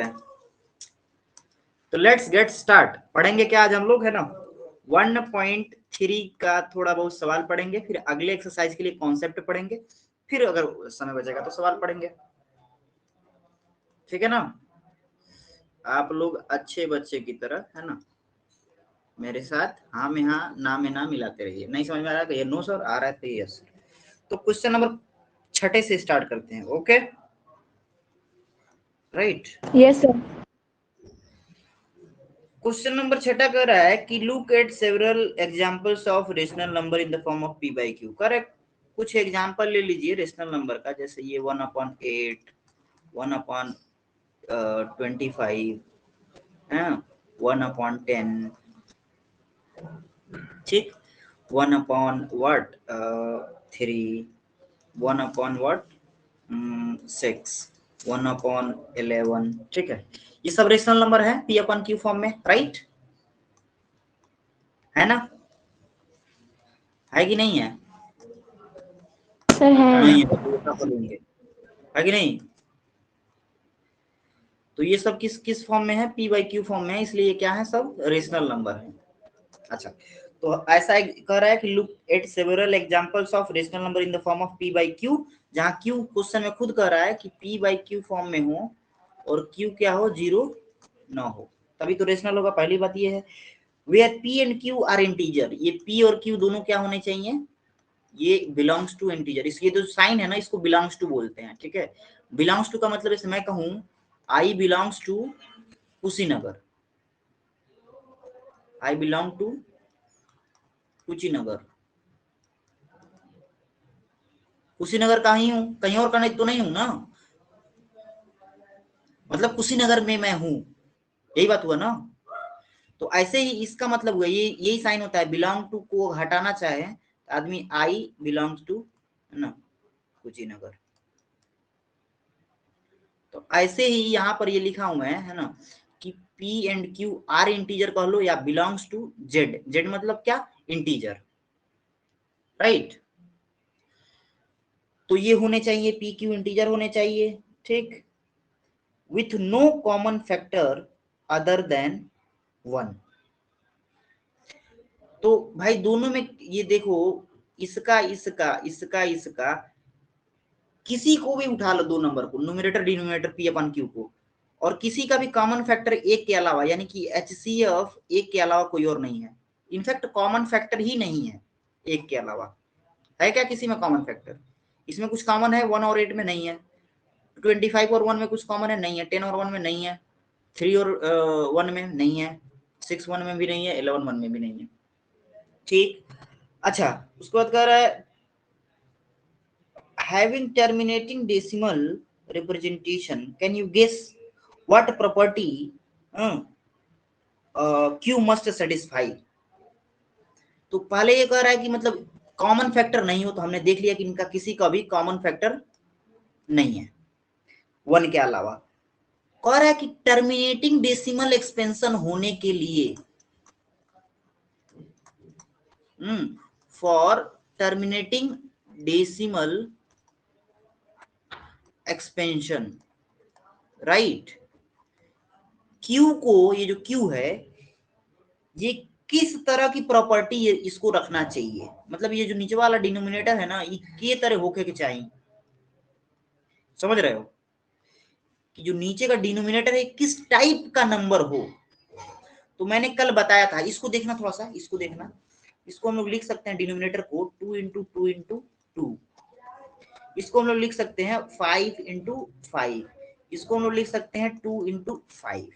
करते हैं। तो लेट्स गेट स्टार्ट। पढ़ेंगे क्या आज हम लोग, है ना, 1.3 का थोड़ा बहुत सवाल पढ़ेंगे, फिर अगले एक्सरसाइज के लिए कॉन्सेप्ट पढ़ेंगे, फिर अगर समय बचेगा तो सवाल पढ़ेंगे। ठीक है ना, आप लोग अच्छे बच्चे की तरह, है ना, मेरे साथ हाँ में हाँ ना में ना मिलाते रहिए। नहीं समझ में आ रहा है नो सर, आ रहा है तो यस। तो क्वेश्चन नंबर 6 से स्टार्ट करते हैं। Okay right, yes sir. Question number 6 कह रहा है कि look at several examples of rational number in the form of p by q। Correct, कुछ एग्जांपल ले लीजिए रेशनल नंबर का, जैसे ये 1/8, 1/25, 1/10, ठीक, 1/3, 1/6, 1/11। ठीक है, ये सब रेशनल नंबर है p/q फॉर्म में, राइट है ना, है कि नहीं है? सर है। नहीं है कि नहीं? तो ये सब किस किस फॉर्म में है? p by q फॉर्म में है, इसलिए ये क्या है, सब रेशनल नंबर है। अच्छा, तो ऐसा कह रहा है कि look at several examples of rational number in the form of p by q, जहां q क्वेश्चन में खुद कह रहा है कि p by q फॉर्म में हो और q क्या हो, 0 ना हो, तभी तो रेशनल होगा। पहली बात ये है where p and q are integer, ये p और q दोनों क्या होने चाहिए, ये बिलोंग्स टू इंटीजर। इसलिए जो साइन है ना, इसको बिलोंग्स टू बोलते हैं। ठीक है, बिलोंग्स टू का मतलब जैसे मैं कहूं I belongs to Kushinagar, I belong to Kushinagar, Kushinagar का ही हूं, कहीं और का नहीं तो नहीं हूं ना, मतलब कुशीनगर में मैं हूं, यही बात हुआ ना। तो ऐसे ही इसका मतलब हुआ, ये यही साइन होता है, बिलोंग टू को हटाना चाहे आदमी आई बिलोंग्स टू, है ना, कुशीनगर। तो ऐसे ही यहाँ पर ये लिखा हुआ है ना, कि p and q are integer कह लो या बिलोंग्स टू z, z मतलब क्या, इंटीजर, राइट। तो ये होने चाहिए p q इंटीजर होने चाहिए, ठीक, with no common factor other than 1। तो भाई दोनों में ये देखो, इसका इसका इसका इसका किसी को भी उठा लो, दो नंबर को, न्यूमरेटर डिनोमिनेटर p/q को, और किसी का भी कॉमन फैक्टर एक के अलावा, यानी कि HCF एक के अलावा कोई और नहीं है। इनफैक्ट कॉमन फैक्टर ही नहीं है एक के अलावा, है क्या किसी में कॉमन फैक्टर? इसमें कुछ कॉमन है 1 और 8 में नहीं है, 25 और 1 में कुछ कॉमन है नहीं है, 10 और 1 में नहीं है, 3 और 1 में नहीं है, 6 1 में भी नहीं है, 11 1 में भी नहीं है, ठीक। अच्छा, उसके बाद कह रहा है having terminating decimal representation, can you guess what property q must satisfy? तो पहले ये कह रहा है कि मतलब कॉमन फैक्टर नहीं हो, तो हमने देख लिया कि इनका किसी का भी कॉमन फैक्टर नहीं है 1 के अलावा। कह रहा है कि टर्मिनेटिंग डेसिमल एक्सपेंशन होने के लिए, for terminating decimal expansion, right, Q को, ये जो क्यू है, ये किस तरह की प्रॉपर्टी इसको रखना चाहिए, मतलब ये जो नीचे वाला डिनोमिनेटर है ना, ये के तरह होके के चाहिए, समझ रहे हो, कि जो नीचे का डिनोमिनेटर है किस टाइप का नंबर हो। तो मैंने कल बताया था, इसको देखना थोड़ा सा, इसको देखना, इसको हम लोग लिख सकते हैं डिनोमिनेटर को 2 इंटू 2 इंटू 2, इसको हम लोग लिख सकते हैं 5 इंटू 5, इसको हम लोग लिख सकते हैं 2 इंटू 5,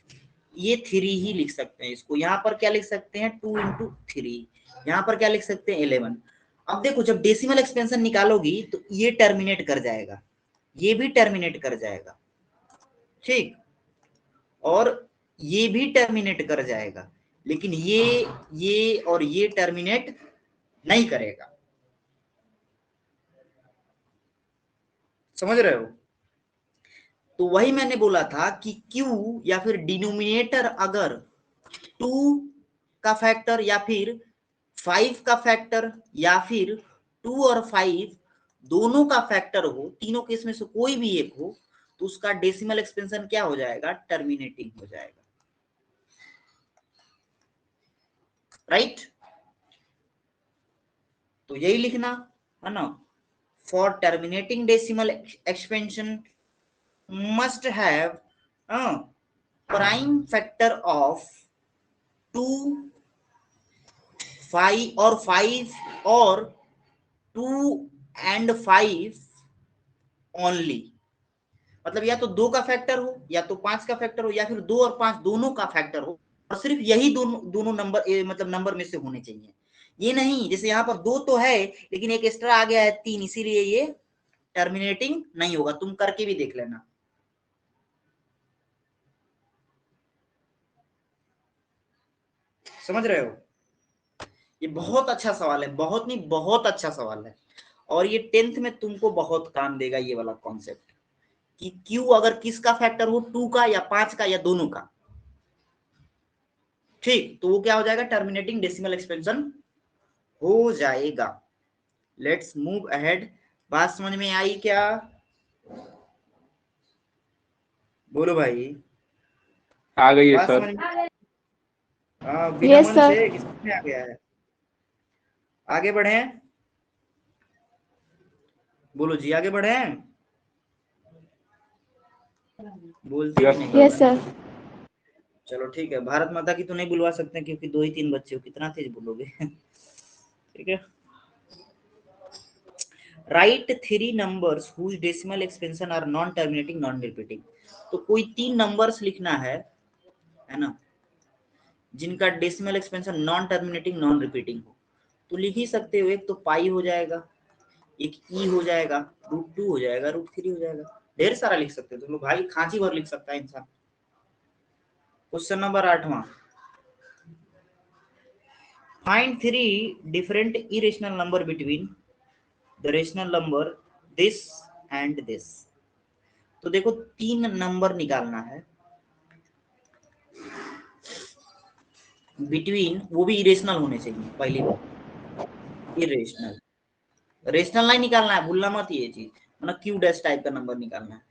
ये 3 ही लिख सकते हैं इसको। यहाँ पर क्या लिख सकते हैं 2 इंटू 3, यहाँ पर क्या लिख सकते हैं 11। अब देखो जब डेसिमल एक्सपेंशन निकालोगी तो ये टर्मिनेट कर जाएगा, ये भी टर्मिनेट कर जाएगा, ठीक, और ये भी टर्मिनेट कर जाएगा, लेकिन ये और ये टर्मिनेट नहीं करेगा, समझ रहे हो। तो वही मैंने बोला था कि Q या फिर डिनोमिनेटर अगर 2 का फैक्टर या फिर 5 का फैक्टर या फिर 2 और 5 दोनों का फैक्टर हो, तीनों केस में से कोई भी एक हो, तो उसका डेसिमल एक्सपेंशन क्या हो जाएगा, टर्मिनेटिंग हो जाएगा, राइट। तो यही लिखना है ना, for terminating decimal expansion must have prime factor of 2, 5 और 5 और 2 and 5 ओनली। मतलब या तो 2 का फैक्टर हो, या तो 5 का फैक्टर हो, या फिर 2 और 5 दोनों का फैक्टर हो, और सिर्फ यही दोनों नंबर मतलब नंबर में से होने चाहिए। ये नहीं जैसे यहाँ पर 2 तो है लेकिन एक एक्स्ट्रा आ गया है 3, इसीलिए ये टर्मिनेटिंग नहीं होगा। तुम करके भी देख लेना। समझ रहे हो? ये बहुत अच्छा सवाल है, बहुत नहीं बहुत अच्छा सवाल है, और ये 10th में तुमको बहुत काम देगा ये वाला कॉन्सेप्ट कि क्यू अगर किसका फैक्टर हो, 2 का या 5 का या दोनों का, ठीक, तो वो क्या हो जाएगा, टर्मिनेटिंग डेसिमल एक्सपेंशन हो जाएगा। Let's move ahead. बात समझ में आई क्या? बोलो भाई। आ गई है बात सर। समझ में? बिना Yes, मन sir. से किसमें आ गया है? आगे बढ़े, बोलो जी, आगे बढ़े। बोलते भी नहीं। Yes, sir. चलो ठीक है, भारत माता की तो नहीं बुलवा सकते क्योंकि 2 ही 3 बच्चे हो, कितना तेज बोलोगे। ठीक है। Right 3 numbers whose decimal expansion are non terminating non repeating. तो कोई 3 नंबर्स लिखना है ना, जिनका decimal expansion non terminating non repeating हो। तो लिख ही सकते हो, एक तो पाई हो जाएगा, एक ई हो जाएगा, √2 हो जाएगा, √3 हो जाएगा, ढेर सारा लिख सकते हो तुम लोग भाई, खांची भर लिख सकता है इंसान। क्वेश्चन नंबर 8वां, find 3 different irrational number between the rational number this and this. तो देखो 3 नंबर निकालना है बिटवीन, वो भी इरेशनल होने चाहिए, पहली बात इरेशनल, रेशनल नहीं निकालना है, भूलना मत ये चीज, मतलब क्यू डैश टाइप का नंबर निकालना है।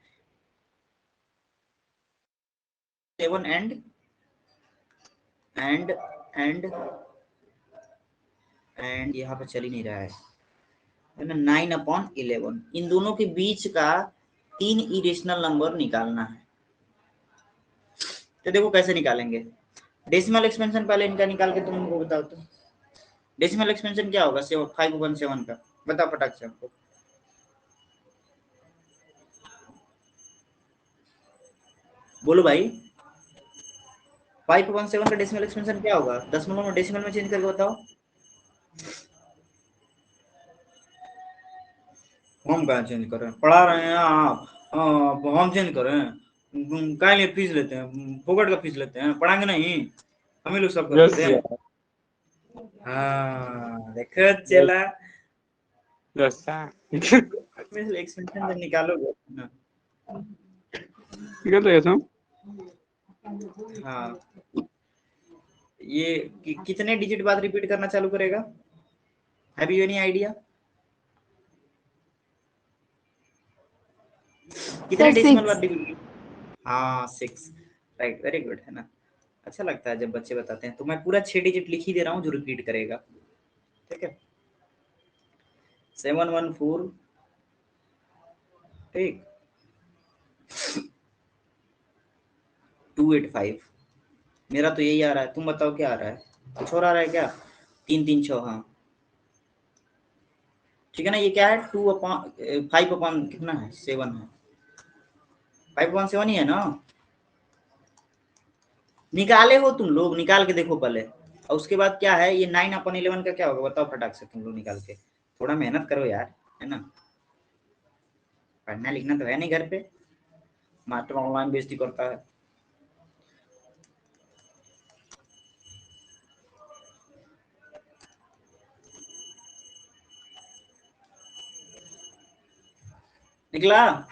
7 एंड यहाँ पे चल ही नहीं रहा है ना, 9/11, इन दोनों के बीच का 3 इरेशनल नंबर निकालना है। तो देखो कैसे निकालेंगे, डेसिमल एक्सपेंशन पहले इनका निकाल के तुम उनको बताओ। तो डेसिमल एक्सपेंशन क्या होगा 5/7 का, बताओ फटाक से हमको। बोलो भाई, 5/7 का डेसिमल एक्सपेंशन क्या होगा, दशमलव में डेसिमल में चेंज करके बताओ। हम कहाँ चेंज कर रहे हैं, पढ़ा रहे हैं आप, हम चेंज कर रहे हैं, क्या लिए फीस लेते हैं, फोकट का फीस लेते हैं, पढ़ाएंगे नहीं, हम ही लोग सब कर यस लेते हैं। हाँ देखो चला, यस एक्सपेंशन जब निकालोगे ना, निकल रहे हैं। हाँ ये कितने डिजिट बाद रिपीट करना चालू करेगा, हैव यू एनी आइडिया? कितने Sir, डेसिमल 6. बाद रिपीट? हाँ 6, राइट, वेरी गुड, है ना। अच्छा लगता है जब बच्चे बताते हैं, तो मैं पूरा 6 डिजिट लिख ही दे रहा हूँ जो रिपीट करेगा, ठीक है। 714, ठीक, 285, मेरा तो यही आ रहा है, तुम बताओ क्या आ रहा है, कुछ और आ रहा है क्या? 336, हाँ ठीक है ना। ये क्या है, 5 कितना है, 7 है, 5/7 ही है ना। निकाले हो तुम लोग, निकाल के देखो पहले, और उसके बाद क्या है ये 9/11 का क्या होगा बताओ फटाक से तुम लोग निकाल के, थोड़ा मेहनत करो यार, है ना। पढ़ना लिखना तो है नहीं घर पे, मास्टर ऑनलाइन बेइज्जती करता है। निकला?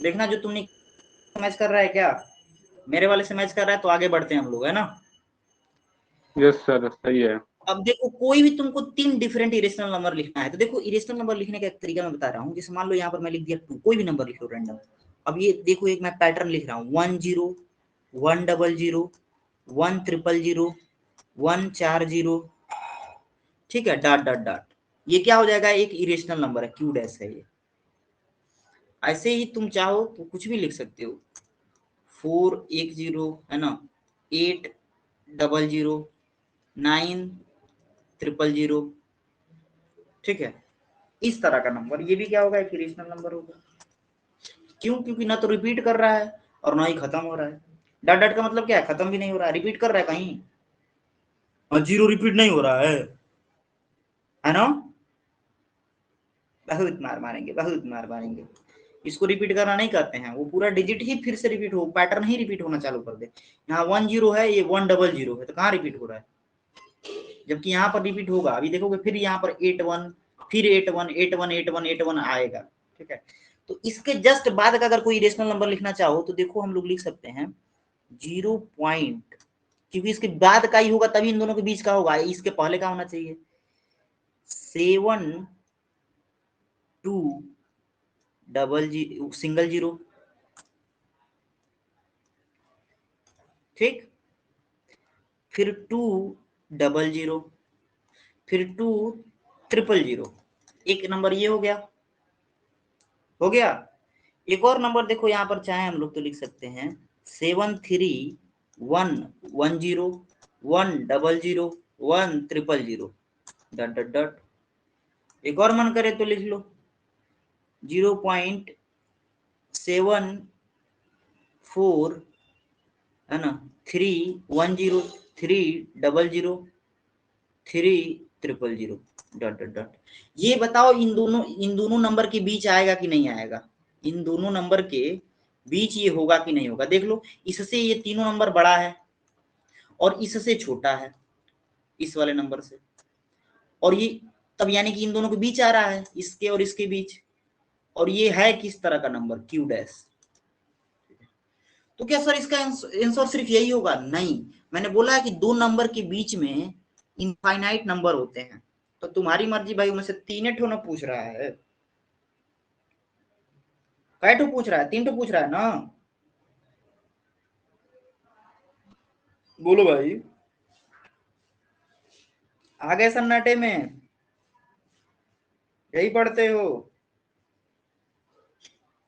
देखना जो तुमने मैच कर रहा है क्या, मेरे वाले से मैच कर रहा है, तो आगे बढ़ते हैं हम लोग, है ना। यस सर सही है। अब देखो कोई भी तुमको 3 डिफरेंट इरेशनल नंबर लिखना है, तो देखो इरेशनल नंबर लिखने का एक तरीका मैं बता रहा हूँ। जैसे मान लो यहाँ पर मैं लिख दिया 2, कोई भी नंबर लिख लो रैंडम, अब ये देखो, एक मैं पैटर्न लिख रहा हूँ, 10 100 1000 140, ठीक है, डॉट डॉट डॉट, ये क्या हो जाएगा, एक इरेशनल नंबर है, क्यू डैश है ये। ऐसे ही तुम चाहो तो कुछ भी लिख सकते हो, 410 है ना, 800 9000, ठीक है, इस तरह का नंबर, ये भी क्या होगा, एक इरेशनल नंबर होगा। क्यों? क्योंकि ना तो रिपीट कर रहा है और ना ही खत्म हो रहा है। डॉट डॉट का मतलब क्या है, खत्म भी नहीं हो रहा है, रिपीट कर रहा है कहीं, और जीरो रिपीट नहीं हो रहा है ना। बहुत मार मारेंगे, बहुत मार मारेंगे। इसको रिपीट करना नहीं कहते हैं, वो पूरा डिजिट ही फिर से रिपीट हो, पैटर्न ही रिपीट होना चालू कर दे। यहाँ 10 है, ये 100 है, तो कहाँ रिपीट हो रहा है, जबकि यहाँ पर रिपीट होगा। अभी देखोगे फिर यहाँ पर 81, फिर 81 81 81 81 आएगा, ठीक है। तो इसके जस्ट बाद का अगर कोई इरेशनल नंबर लिखना चाहो तो देखो हम लोग लिख सकते हैं 0 पॉइंट, क्योंकि इसके बाद का ही होगा तभी इन दोनों के बीच का होगा, इसके पहले का होना चाहिए 7 2 सिंगल जीरो, ठीक, फिर 200, फिर 2000, एक नंबर ये हो गया, हो गया। एक और नंबर देखो यहाँ पर, चाहे हम लोग तो लिख सकते हैं 73110 100 1000, डॉट डॉट डॉट। एक और मन करे तो लिख लो 0.74 है ना, 310 300 3000, डॉट डॉट डॉट। ये बताओ इन दोनों नंबर के बीच आएगा कि नहीं आएगा, इन दोनों नंबर के बीच ये होगा कि नहीं होगा, देख लो। इससे ये तीनों नंबर बड़ा है और इससे छोटा है, इस वाले नंबर से, और ये तब यानी कि इन दोनों के बीच आ रहा है, इसके और इसके बीच, और ये है किस तरह का नंबर, क्यू डैश। तो क्या सर इसका आंसर सिर्फ यही होगा? नहीं, मैंने बोला है कि दो नंबर के बीच में इनफाइनाइट नंबर होते हैं, तो तुम्हारी मर्जी भाई, मुझसे 3 ठो ना पूछ रहा है, कै ठो पूछ रहा है, 3 ठो पूछ रहा है ना, बोलो भाई, आ गए सन्नाटे में, यही पढ़ते हो।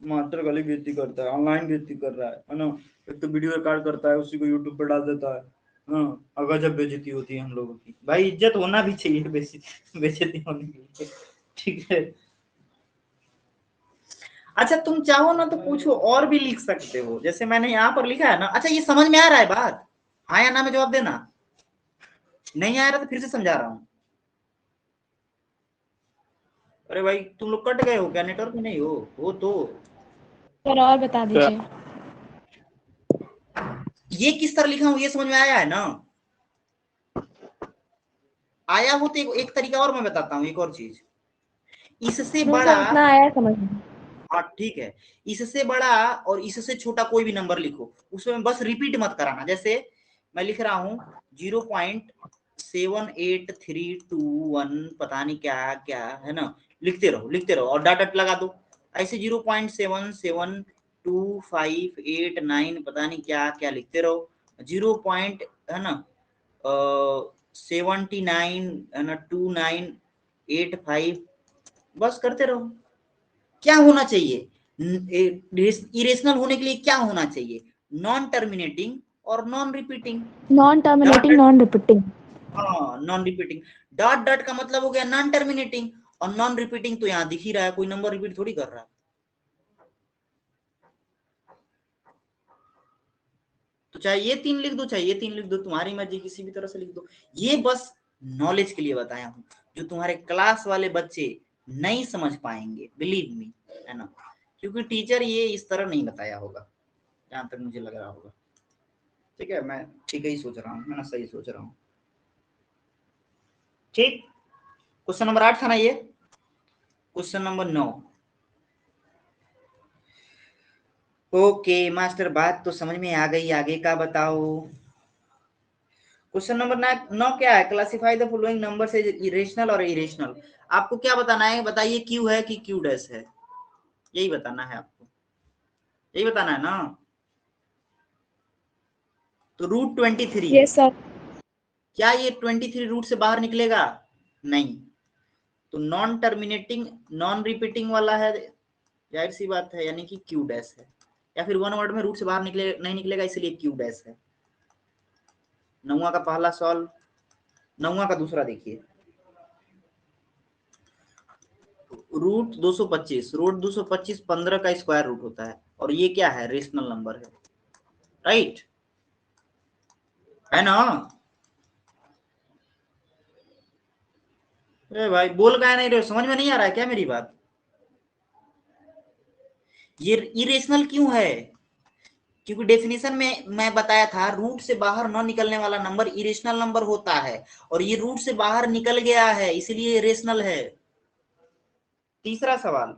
मास्टर गली बेइज्जती करता है, ऑनलाइन बेइज्जती कर रहा है ना, एक तो वीडियो रिकॉर्ड करता है उसी को यूट्यूब पर डाल देता है, हाँ, अगर जब बेइज्जती होती है हम लोगों की, भाई इज्जत होना भी चाहिए बेइज्जती होने के लिए, ठीक है। अच्छा तुम चाहो ना तो पूछो, और भी लिख सकते हो, जैसे मैंने यहाँ पर लिखा है ना। अच्छा ये समझ में आ रहा है बात, हाँ या ना में जवाब देना, नहीं आ रहा तो फिर से समझा रहा हूँ। अरे भाई तुम लोग कट गए हो क्या, नेटवर्क में नहीं हो तो सर और बता दीजिए। ये किस तरह लिखा हूं, ये समझ में आया है ना? आया हो तो एक तरीका और मैं बताता हूँ, एक और चीज, इससे बड़ा, सर उतना आया समझ में। हाँ ठीक है, इससे बड़ा और इससे छोटा कोई भी नंबर लिखो, उसमें बस रिपीट मत कराना। जैसे मैं लिख रहा हूँ 0.78321 पता नहीं क्या क्या है ना, लिखते रहो और डॉट डॉट लगा दो। ऐसे 0.77258 पता नहीं क्या क्या लिखते रहो, 0. है ना 79 है ना 2985, बस करते रहो। क्या होना चाहिए, इरेशनल होने के लिए क्या होना चाहिए, नॉन टर्मिनेटिंग और non repeating. Non terminating non repeating. हाँ नॉन रिपीटिंग, डॉट डॉट का मतलब हो गया नॉन टर्मिनेटिंग, और नॉन रिपीटिंग तो यहाँ दिख ही रहा है, कोई नंबर रिपीट थोड़ी कर रहा है। तो चाहे ये 3 लिख दो, चाहे ये 3 लिख दो, तुम्हारी मर्जी, किसी भी तरह से लिख दो। ये बस नॉलेज के लिए बताया हूँ, जो तुम्हारे क्लास वाले बच्चे नहीं समझ पाएंगे, बिलीव मी, है ना, क्योंकि टीचर ये इस तरह नहीं बताया होगा, जहां तक मुझे लग रहा होगा। ठीक है, मैं ठीक ही सोच रहा हूँ, मैं ना सही सोच रहा हूँ। ठीक, क्वेश्चन नंबर 8 था ना ये, क्वेश्चन नंबर 9। ओके मास्टर, बात तो समझ में आ गई, आगे का बताओ। क्वेश्चन नंबर 9 क्या है, क्लासिफाई द फॉलोइंग नंबर से इरेशनल और इरेशनल। आपको क्या बताना है, बताइए क्यू है कि क्यू डैश है, यही बताना है आपको। यही बताना है ना। तो रूट 23 यस सर। क्या ये 23 रूट से बाहर निकलेगा? नहीं। तो नॉन टर्मिनेटिंग नॉन रिपीटिंग वाला है, जाहिर सी बात है, यानी कि क्यू डैश है, या फिर वन वर्ड में रूट से बाहर नहीं निकलेगा, इसलिए क्यू डैश है। 9वां का पहला सॉल्व। 9वां का दूसरा देखिए, रूट 225, रूट 225 15 का स्क्वायर रूट होता है, और ये क्या है? रेशनल नंबर है, राइट है ना? अरे भाई बोल का नहीं रहे, समझ में नहीं आ रहा है क्या मेरी बात? ये इरेशनल क्यों है? क्योंकि डेफिनेशन में मैं बताया था, रूट से बाहर न निकलने वाला नंबर इरेशनल नंबर होता है, और ये रूट से बाहर निकल गया है, इसलिए रेशनल है। तीसरा सवाल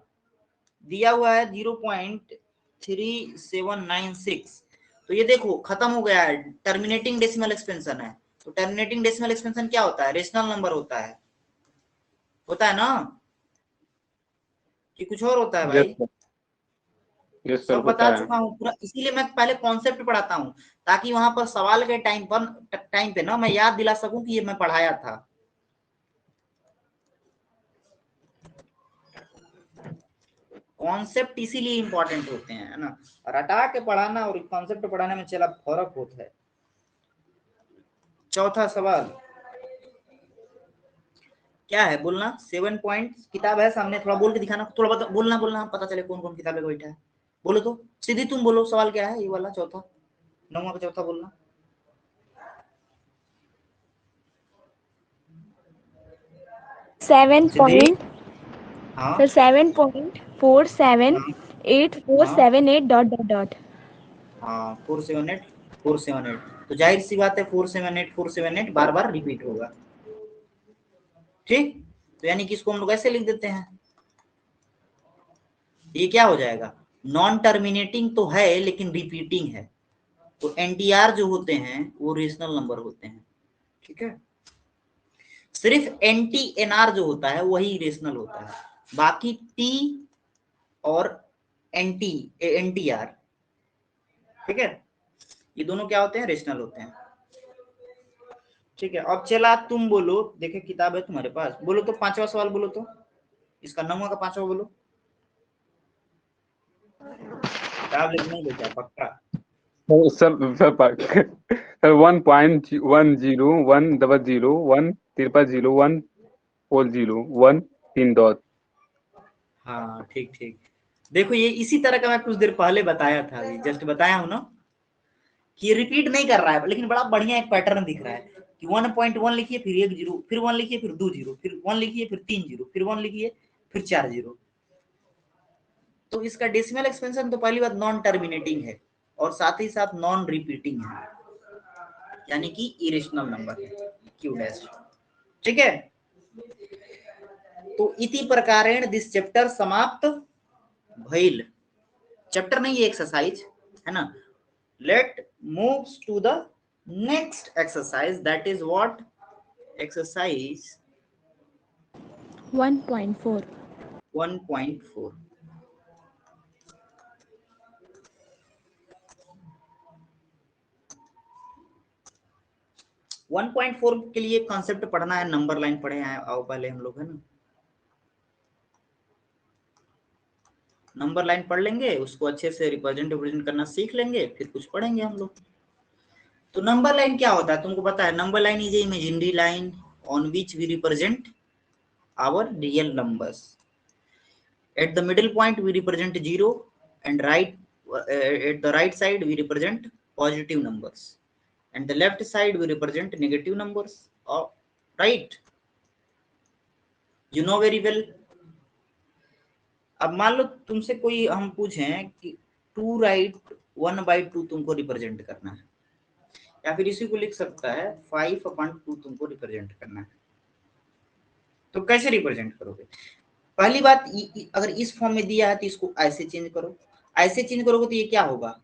दिया हुआ है 0.3796, तो ये देखो खत्म हो गया है, टर्मिनेटिंग डेसिमल एक्सपेंशन है। तो टर्मिनेटिंग डेसिमल एक्सपेंशन क्या होता है? रेशनल नंबर होता है ना, कि कुछ और होता है यस भाई? सर, यस सर सब बता होता है। चुका हूँ पूरा, इसीलिए मैं पहले कॉन्सेप्ट पढ़ाता हूँ, ताकि वहां पर सवाल के टाइम पे ना मैं याद दिला सकूं कि ये मैं पढ़ाया था। कॉन्सेप्ट इसीलिए इंपॉर्टेंट होते हैं, है ना? रटा के पढ़ाना और कॉन्सेप्ट पढ़ाने में चला फर्क होता है। चौथा सवाल क्या है? बोलना। 7 पॉइंट किताब है सामने, थोड़ा बोल के दिखाना, थोड़ा बोलना पता चले कौन कौन किताब लेकर बैठा है। बोलो तो सीधी, तुम बोलो सवाल क्या है, ये वाला चौथा, 9वां का चौथा बोलना। 7 सिद्धि। पॉइंट हाँ सर 7.47 हाँ 8478 डॉट डॉट डॉट। हाँ 478 478, तो जाहिर सी बात है 478 478 बार बार रिपीट होगा, ठीक? तो यानी कि इसको हम लोग ऐसे लिख देते हैं, ये क्या हो जाएगा? नॉन टर्मिनेटिंग तो है लेकिन रिपीटिंग है, तो एनटीआर जो होते हैं वो रेशनल नंबर होते हैं, ठीक है? सिर्फ एनटी एनआर जो होता है वही रेशनल होता है, बाकी टी और एनटी एनटीआर, ठीक है, ये दोनों क्या होते हैं? रेशनल होते हैं, ठीक है? अब चला तुम बोलो, देखे किताब है तुम्हारे पास, बोलो तो पांचवा सवाल बोलो तो, इसका 9वां का पांचवा बोलो। किताब लेके नहीं बेचा पक्का? Sir 1.101001401 3 dot. हाँ ठीक ठीक, देखो ये इसी तरह का मैं कुछ देर पहले बताया था, अभी जस्ट बताया हूँ ना, कि रिपीट नहीं कर रहा है, लेकिन बड़ा बढ़िया एक पैटर्न दिख रहा है कि 1.1 लिखिए, फिर 1 जीरो, फिर 1 लिखिए, फिर 2 जीरो, फिर 1 लिखिए, फिर 3 जीरो, फिर 1 लिखिए, फिर 4 जीरो। तो इसका डेसिमल एक्सपेंशन तो पहली बात नॉन टर्मिनेटिंग है, और साथ ही साथ नॉन रिपीटिंग है, यानी कि इरेशनल नंबर है, क्यू डैश, ठीक है? तो इति प्रकारेण दिस चैप्टर समाप्त भइल। चैप्टर नहीं, ये एक्सरसाइज है ना। Let moves to the next exercise, that is what? Exercise 1.4 1.4। One point four के लिए कॉन्सेप्ट पढ़ना है, नंबर लाइन पढ़े हैं, आओ पहले हम लोग, है ना, नंबर लाइन पढ़ लेंगे, उसको अच्छे से रिप्रेजेंट करना सीख लेंगे, फिर कुछ पढ़ेंगे हम लोग। तो नंबर लाइन क्या होता है तुमको पता है? Number line is a imaginary line on which we represent our real numbers. At the middle point we represent 0, and at the right side we represent positive numbers, and the left side we represent negative numbers, oh, right? You know very well. अब मान लो तुमसे कोई हम पूछें कि 2 तुमको represent करना है, या फिर इसी को लिख सकता है 5/2 तुमको रिप्रेजेंट करना है, तो कैसे रिप्रेजेंट करोगे? पहली बात, अगर इस फॉर्म में दिया है तो इसको ऐसे चेंज करो, ऐसे चेंज करोगे तो ये क्या होगा?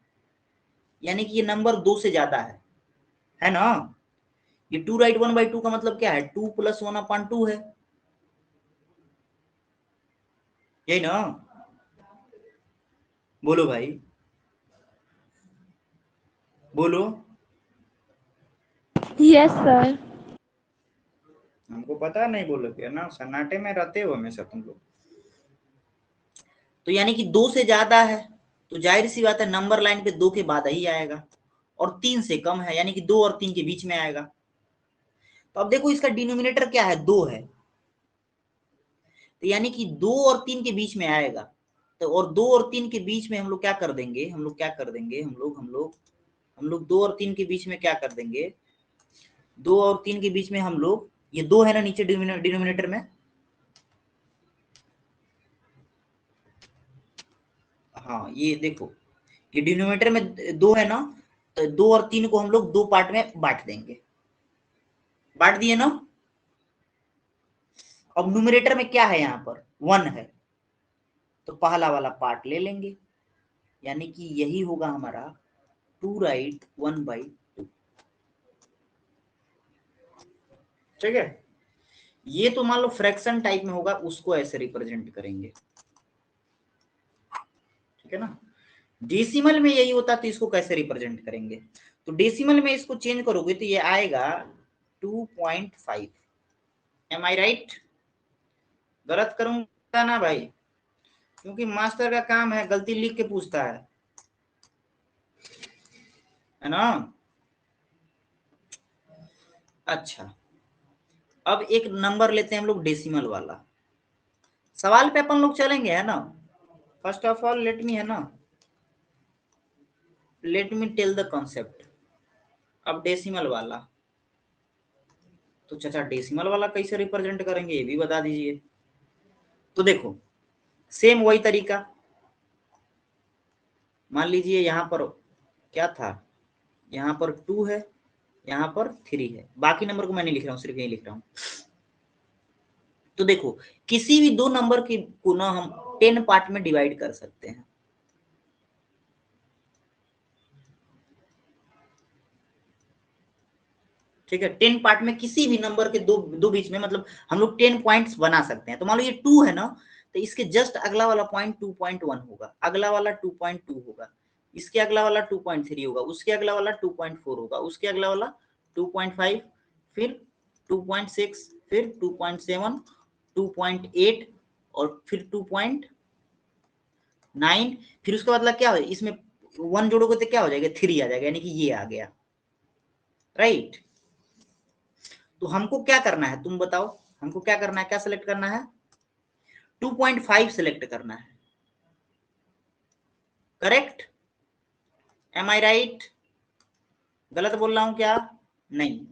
यानी कि ये नंबर 2 से ज्यादा है ना? ये 2 राइट 1/2 का मतलब क्या है? 2 + 1/2 है, यही ना? बोलो भाई, बोलो। Yes, sir. हमको पता नहीं बोलोगे ना, सन्नाटे में रहते हो हमेशा तुम लोग। तो यानी कि 2 से ज्यादा है तो जाहिर सी बात है नंबर लाइन पे 2 के बाद ही आएगा, और 3 से कम है यानी कि 2 और 3 के बीच में आएगा। तो अब देखो इसका डिनोमिनेटर क्या है, 2 है, तो यानी कि 2 और 3 के बीच में आएगा। तो और 2 और 3 के बीच में हम लोग क्या कर देंगे, हम लोग 2 और 3 के बीच में क्या कर देंगे, 2 और 3 के बीच में हम लोग, ये 2 है ना नीचे डिनोमिनेटर में, हाँ ये देखो ये डिनोमिनेटर में 2 है ना, तो 2 और 3 को हम लोग 2 पार्ट में बांट देंगे, बांट दिए ना। अब न्यूमरेटर में क्या है, यहाँ पर 1 है, तो पहला वाला पार्ट ले लेंगे, यानी कि यही होगा हमारा 2 राइट 1/2। ठीक है, ये तो मान लो फ्रैक्शन टाइप में होगा, उसको ऐसे रिप्रेजेंट करेंगे, ठीक है ना। डेसिमल में यही होता तो इसको कैसे रिप्रेजेंट करेंगे, तो डेसिमल में इसको चेंज करोगे तो ये आएगा 2.5। एम आई राइट? गलत करूंगा ना भाई, क्योंकि मास्टर का काम है गलती लिख के पूछता है ना। अच्छा, अब एक नंबर लेते हैं हम लोग डेसिमल वाला, सवाल पे अपन लोग चलेंगे है ना। First of all let me tell the concept. अब डेसिमल वाला, तो चाचा डेसिमल वाला कैसे रिप्रेजेंट करेंगे ये भी बता दीजिए। तो देखो सेम वही तरीका, मान लीजिए यहाँ पर क्या था, यहाँ पर 2 है, यहाँ पर 3 है, बाकी नंबर को मैं नहीं लिख रहा हूँ, सिर्फ यही लिख रहा हूँ। तो देखो किसी भी 2 नंबर की को ना हम 10 पार्ट में डिवाइड कर सकते हैं, ठीक है। 10 पार्ट में किसी भी नंबर के दो बीच में मतलब हम लोग 10 पॉइंट्स बना सकते हैं। तो मान लो ये 2 है ना, तो इसके जस्ट अगला वाला पॉइंट 2.1 होगा, अगला वाला 2.2 होगा, इसके अगला वाला 2.3 होगा, उसके अगला वाला 2.4 होगा, उसके अगला वाला 2.5, फिर 2.6, फिर 2.7, 2.8 और फिर 2.9, फिर उसके बाद क्या हो, इसमें 1 जोड़ोगे तो क्या हो जाएगा, 3 आ जाएगा, यानी कि ये आ गया, राइट। तो हमको क्या करना है तुम बताओ, हमको क्या करना है, क्या सिलेक्ट करना है, 2.5 सिलेक्ट करना है, करेक्ट। एम आई राइट? गलत बोल रहा हूं क्या? नहीं,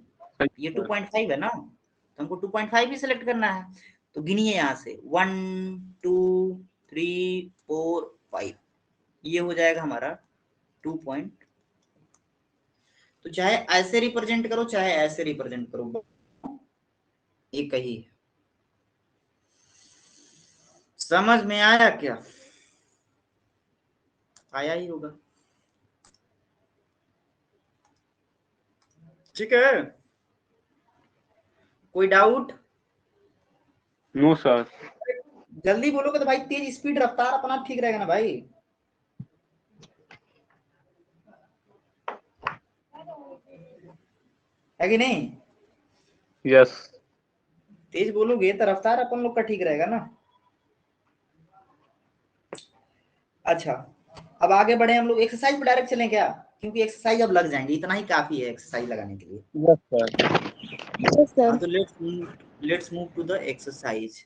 ये 2.5 है ना, तो हमको 2.5 ही सिलेक्ट करना है। तो गिनिए यहां से 1 2 3 4 5, ये हो जाएगा हमारा 2 पॉइंट। तो चाहे ऐसे रिप्रेजेंट करो चाहे ऐसे रिप्रेजेंट करो, एक ही है। समझ में आया क्या? आया ही होगा, ठीक है। कोई डाउट? No sir. जल्दी बोलोगे तो भाई तेज स्पीड रफ्तार अपना ठीक रहेगा ना भाई। है कि नहीं? यस। तेज बोलोगे तो रफ्तार अपन लोग का ठीक रहेगा ना। अच्छा, अब आगे बढ़े हम लोग, एक्सरसाइज पे डायरेक्ट चलें क्या, क्योंकि एक्सरसाइज अब लग जाएंगे, इतना ही काफी है एक्सरसाइज लगाने के लिए। Yes sir. Yes, sir. हाँ तो let's move to the exercise.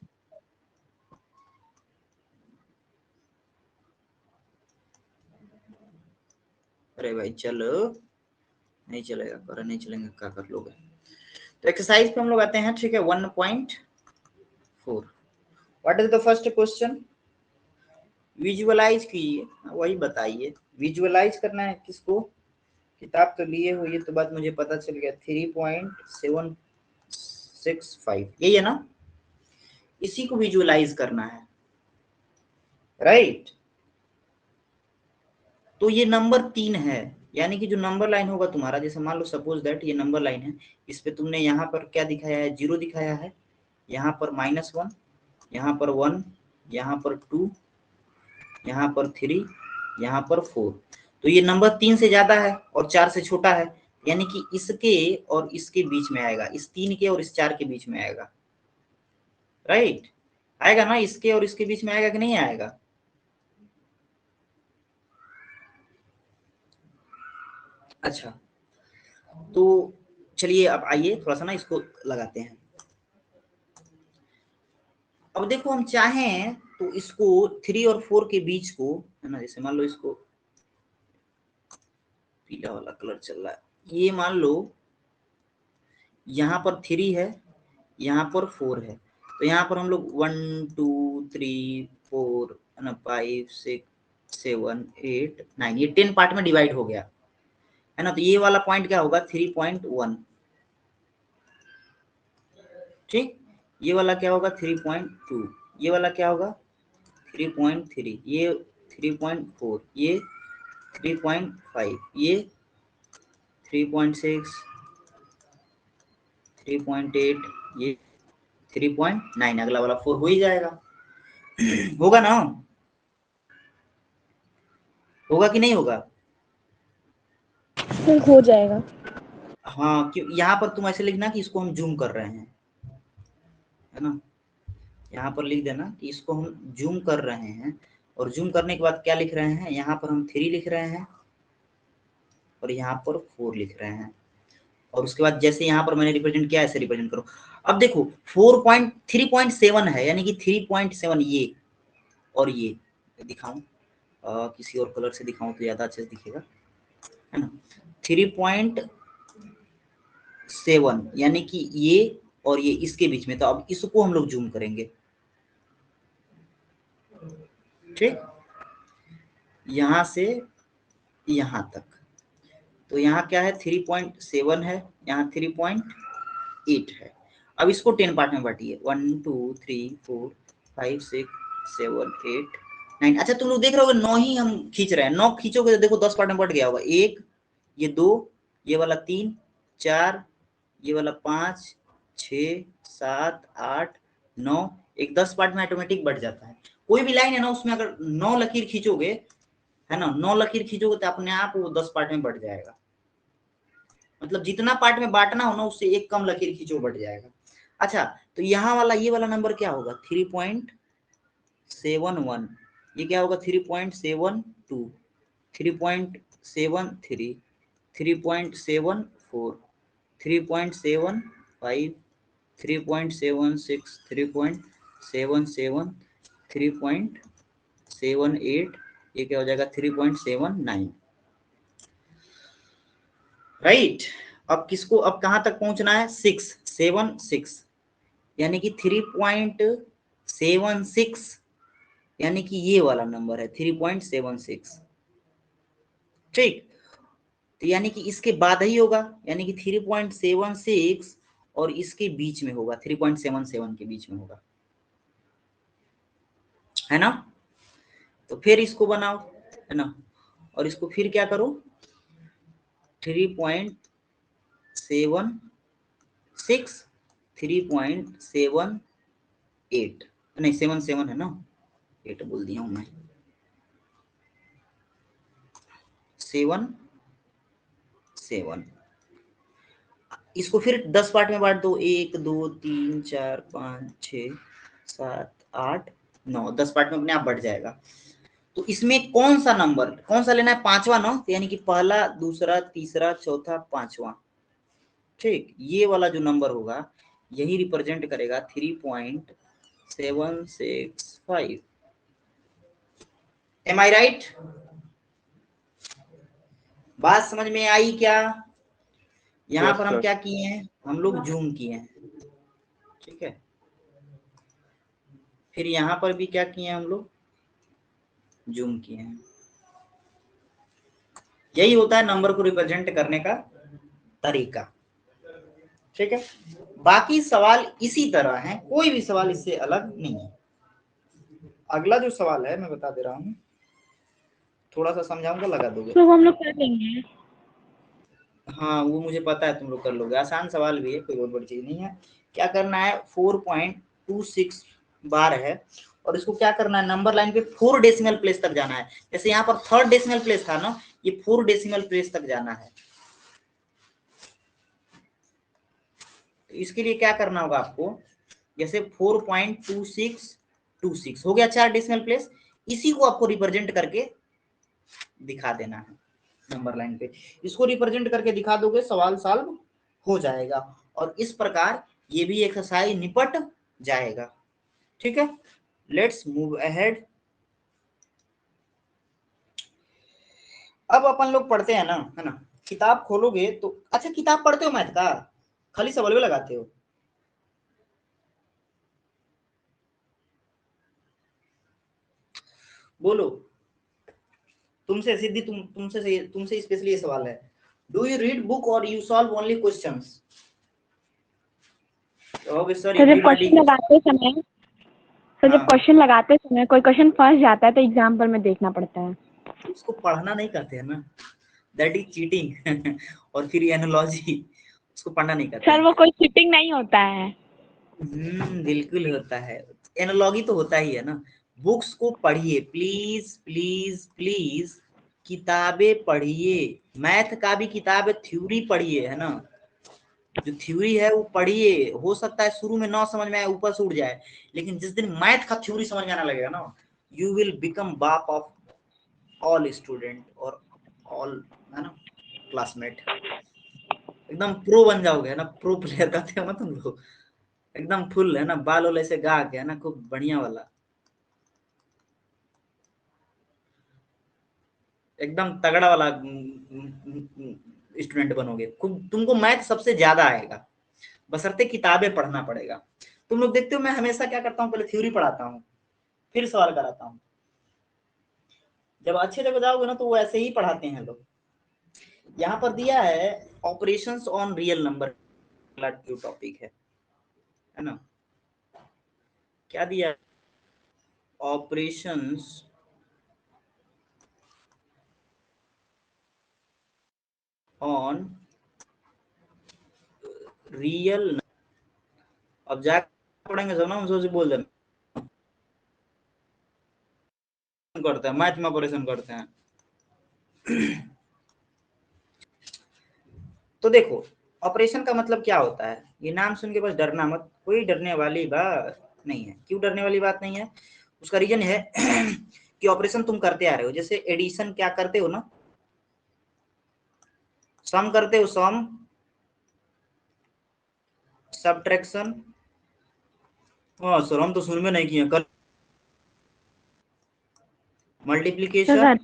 अरे भाई चलो, नहीं चलेगा, कर नहीं चलेंगे, क्या कर लोगे। तो एक्सरसाइज पे हम लोग आते हैं, ठीक है। 1.4, what is the first question, visualise कीजिए, वही बताइए विजुअलाइज करना है किसको, किताब तो लिए हो, ये तो बात मुझे पता चल गया। 3.765 यही है ना, इसी को विजुअलाइज करना है, राइट। तो ये नंबर 3 है, यानी कि जो नंबर लाइन होगा तुम्हारा, जैसे मान लो सपोज दैट ये नंबर लाइन है, इस पे तुमने यहाँ पर क्या दिखाया है, 0 दिखाया है, यहाँ पर -1, यहाँ पर 1, यहाँ पर 2, यहाँ पर 3, यहाँ पर 4। तो ये नंबर 3 से ज्यादा है और 4 से छोटा है, यानी कि इसके और इसके बीच में आएगा, इस 3 के और इस 4 के बीच में आएगा, राइट? आएगा ना, इसके और इसके बीच में आएगा कि नहीं आएगा? अच्छा, तो चलिए अब आइए थोड़ा सा ना इसको लगाते हैं। अब देखो हम चाहें तो इसको 3 और 4 के बीच को, है ना, जैसे मान लो इसको पीला वाला कलर चल रहा है, ये मान लो यहाँ पर 3 है, यहाँ पर 4 है, तो यहाँ पर हम लोग 1 2 3 4 है ना 5 6 7 8 9 ये 10 पार्ट में डिवाइड हो गया, है ना। तो ये वाला पॉइंट क्या होगा 3.1, ठीक। ये वाला क्या होगा 3.2, ये वाला क्या होगा 3.3, ये 3.4, ये 3.5, ये 3.6, 3.8, ये 3.9, अगला वाला 4 हो ही जाएगा। होगा ना, होगा कि नहीं होगा? सर हो जाएगा। हाँ, क्यों यहाँ पर तुम ऐसे लिखना कि इसको हम जूम कर रहे हैं, है ना, यहाँ पर लिख देना कि इसको हम जूम कर रहे हैं, और जूम करने के बाद क्या लिख रहे हैं, यहाँ पर हम 3 लिख रहे हैं और यहाँ पर 4 लिख रहे हैं, और उसके बाद जैसे यहाँ पर मैंने रिप्रेजेंट किया ऐसे रिप्रेजेंट करो। अब देखो 3.7 है, यानी कि 3.7 ये और ये दिखाऊं, किसी और कलर से दिखाऊं तो ज्यादा अच्छे से दिखेगा, है ना। 3.7 यानी कि ये और ये इसके बीच में, तो अब इसको हम लोग जूम करेंगे, ठीक, यहां से यहां तक। तो यहाँ क्या है 3.7 है, यहाँ 3.8 है। अब इसको 10 पार्ट में बांटिए, 1 2 3 4 5 6 7 8 9। अच्छा तुम लोग देख रहे होगे 9 ही हम खींच रहे हैं, 9 खींचोगे तो देखो 10 पार्ट में बढ़ गया होगा, 1 ये 2 ये वाला 3 4 ये वाला 5 6 7 8 9, एक 10 पार्ट में ऑटोमेटिक बढ़ जाता है। कोई भी लाइन है ना उसमें अगर 9 लकीर खींचोगे, है ना, 9 लकीर खींचोगे तो अपने आप वो 10 पार्ट में बढ़ जाएगा। मतलब जितना पार्ट में बांटना हो ना उससे एक कम लकीर खींचो बढ़ जाएगा। अच्छा, तो यहाँ वाला ये वाला नंबर क्या होगा 3.71, ये क्या होगा 3.72, 3.73, 3.74, 3.75, 3.76, 3.77, 3.78, ये क्या हो जाएगा 3.79, राइट। अब किसको, अब कहां तक पहुंचना है 676, यानी कि 3.76, यानी कि ये वाला नंबर है 3.76, ठीक। तो यानी कि इसके बाद ही होगा, यानी कि 3.76 और इसके बीच में होगा, 3.77 के बीच में होगा, है ना। तो फिर इसको बनाओ, है ना, और इसको फिर क्या करो 3.76 3.78, नहीं 77 है ना, 8 बोल दिया हूं मैं, 7 इसको फिर 10 पार्ट में बांट दो, 1 2 3 4 5 6 7 8 9, 10 पार्ट में अपने आप बढ़ जाएगा। तो इसमें कौन सा नंबर, कौन सा लेना है, 5वां ना, तो यानी कि पहला दूसरा तीसरा चौथा 5वां, ठीक। ये वाला जो नंबर होगा यही रिप्रेजेंट करेगा 3.765। एम आई राइट? बात समझ में आई क्या? यहाँ पर हम क्या किए हैं, हम लोग जूम किए हैं, ठीक है। फिर यहाँ पर भी क्या किए हैं, हम लोग जूम किए हैं। यही होता है नंबर को रिप्रेजेंट करने का तरीका, ठीक है। बाकी सवाल इसी तरह हैं, कोई भी सवाल इससे अलग नहीं है। अगला जो सवाल है मैं बता दे रहा हूँ, थोड़ा सा समझाऊंगा, लगा दोगे? तो हम लोग कर लेंगे। हाँ वो मुझे पता है तुम लोग कर लोगे, आसान सवाल भी है, कोई बहुत बड़ी चीज नहीं है। क्या करना है 4.26 बार है और इसको क्या करना है, नंबर लाइन पे 4 डेसिमल प्लेस तक जाना है। जैसे यहाँ पर 3rd डेसिमल प्लेस था ना, ये 4 डेसिमल प्लेस तक जाना है। तो इसके लिए क्या करना होगा आपको, जैसे 4.2626 हो गया 4 डेसिमल प्लेस, इसी को आपको रिप्रेजेंट करके दिखा देना है नंबर लाइन पे। इसको रिप्रेजेंट करके दिखा दोगे, सवाल सॉल्व हो जाएगा और इस प्रकार ये भी एक्सरसाइज निपट जाएगा। ठीक है, लेट्स मूव अहेड। अब अपन लोग पढ़ते हैं ना, है ना, किताब खोलोगे तो, अच्छा किताब पढ़ते हो मैथ का, खाली सवाल में लगाते हो? बोलो, तुमसे सिद्धि, तुमसे स्पेशली ये सवाल है, डू यू रीड बुक और you solve only questions? Sir जब क्वेश्चन लगाते समय जब क्वेश्चन लगाते समय कोई क्वेश्चन फंस जाता है तो एग्जाम्पल में देखना पड़ता है। उसको पढ़ना नहीं कहते हैं ना, दैट इज चीटिंग और फिर एनालॉजी, उसको पढ़ना नहीं कहते सर वो कोई चीटिंग नहीं होता है। बिल्कुल होता है, एनालॉजी तो होता ही है ना। बुक्स को पढ़िए प्लीज प्लीज प्लीज, किताबें पढ़िए, मैथ का भी किताब है, थ्योरी पढ़िए, है ना, जो थ्योरी है वो पढ़िए। हो सकता है शुरू में ना समझ में आए, ऊपर से उड़ जाए, लेकिन जिस दिन मैथ का थ्योरी समझ में आने लगेगा ना, यू विल बिकम बाप ऑफ ऑल स्टूडेंट और ऑल, है ना, क्लासमेट, एकदम प्रो बन जाओगे, है ना, प्रो प्लेयर कहते हो ना तुम लोग, एकदम फुल, है ना, बाल वाले से गा के, है ना, खूब बढ़िया वाला, एकदम तगड़ा वाला स्टूडेंट बनोगे। तुमको मैथ सबसे ज्यादा आएगा, बशर्ते किताबें पढ़ना पड़ेगा। तुम लोग देखते हो मैं हमेशा क्या करता हूँ, पहले थ्योरी पढ़ाता हूँ फिर सवाल कराता हूँ। जब अच्छे जगह जाओगे ना तो वो ऐसे ही पढ़ाते हैं लोग। यहाँ पर दिया है ऑपरेशंस ऑन रियल नंबर, जो टॉपिक है ना, क्या दिया है, ऑपरेशंस ऑन रियल, अब जाकर पढ़ेंगे सब ना, हम सोच बोल देना करते हैं, मैथ में ऑपरेशन करते हैं। तो देखो ऑपरेशन का मतलब क्या होता है, ये नाम सुन के बस डरना मत, कोई डरने वाली बात नहीं है। क्यों डरने वाली बात नहीं है, उसका रीजन है कि ऑपरेशन तुम करते आ रहे हो। जैसे एडिशन क्या करते हो ना, सम करते हो, सम, सब्ट्रैक्शन, हाँ सर हम तो शुरू में नहीं किए, कर मल्टीप्लिकेशन,